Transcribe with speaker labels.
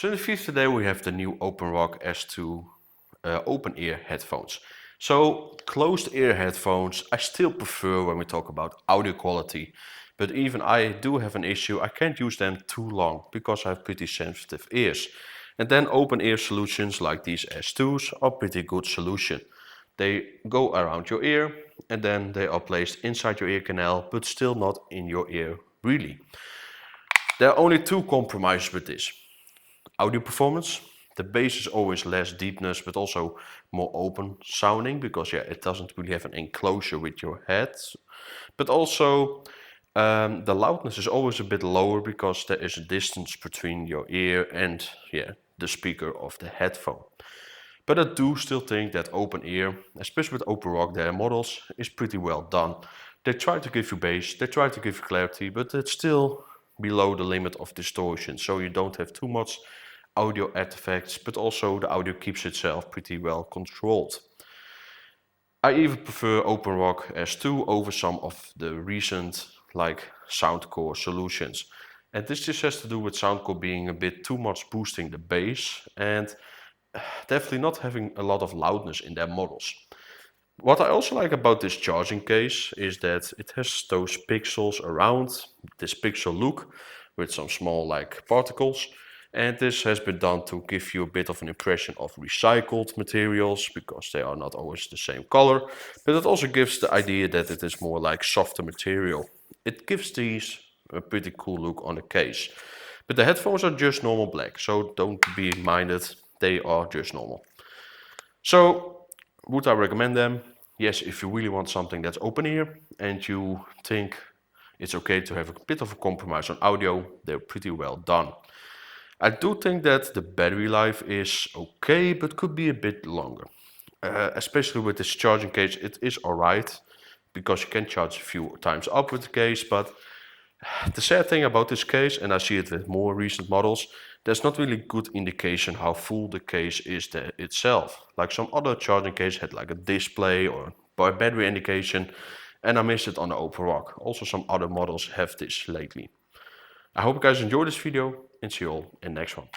Speaker 1: So in the feed today we have the new OpenRock S2 open ear headphones. So closed ear headphones I still prefer when we talk about audio quality, but even I do have an issue. I can't use them too long because I have pretty sensitive ears. And then open ear solutions like these S2s are pretty good solution. They go around your ear and then they are placed inside your ear canal, but still not in your ear really. There are only two compromises with this. Audio performance. The bass is always less deepness, but also more open sounding because it doesn't really have an enclosure with your head. But also the loudness is always a bit lower because there is a distance between your ear and the speaker of the headphone. But I do still think that open ear, especially with OpenRock, their models, is pretty well done. They try to give you bass, they try to give you clarity, but it's still below the limit of distortion, so you don't have too much audio artifacts, but also the audio keeps itself pretty well controlled. I even prefer OpenRock S2 over some of the recent like Soundcore solutions. And this just has to do with Soundcore being a bit too much boosting the bass and definitely not having a lot of loudness in their models. What I also like about this charging case is that it has those pixels around, this pixel look with some small like particles. And this has been done to give you a bit of an impression of recycled materials because they are not always the same color. But it also gives the idea that it is more like softer material. It gives these a pretty cool look on the case. But the headphones are just normal black, so don't be minded, they are just normal. So would I recommend them? Yes, if you really want something that's open ear and you think it's okay to have a bit of a compromise on audio, they're pretty well done. I do think that the battery life is okay, but could be a bit longer. Especially with this charging case, it is alright, because you can charge a few times up with the case, but the sad thing about this case, and I see it with more recent models, there's not really good indication how full the case is itself. Like some other charging case had like a display or battery indication, and I missed it on the OpenRock. Also some other models have this lately. I hope you guys enjoyed this video and see you all in the next one.